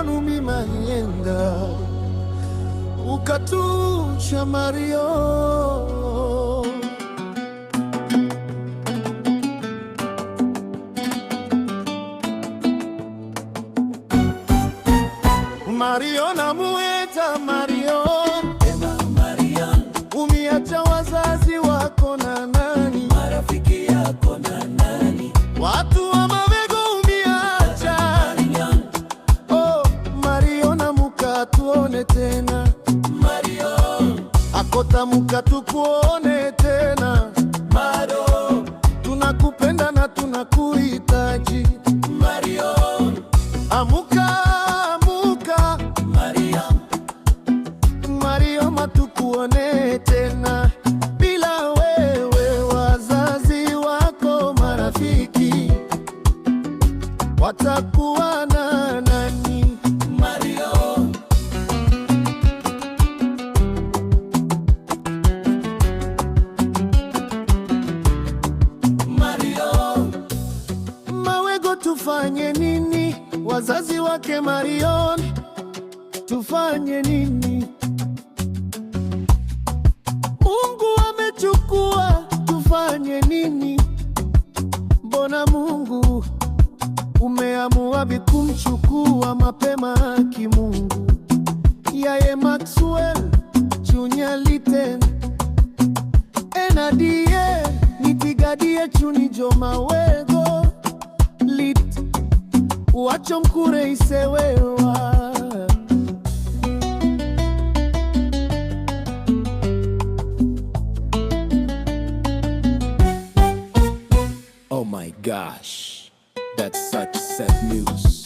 Marion umimanyenda ukatucha Marion. Marion amueta Marion, Ema Marion, umiacha wazazi wako na nani? marafiki yako na nani? Watu wa Mavego umiacha Marion, oh, Marion amuka tuone tena Marion, akota muka tukuone tena Marion, tunakupenda na tunakuhitaji Marion, amuka Marion, matukuone tena. Bila wewe wazazi wako marafiki watakuwa na nani? Marion, Marion, Mawego tufanye nini? Wazazi wake Marion tufanye nini? Mungu amechukua, tufanye nini? Mbona Mungu umeamua kumchukua mapema kimungu? Yaye Maxwell Chunya Liten enadie nitigadie chuni jo Mawego lit wacho mkure isewewa. oh my gosh, that's such sad news.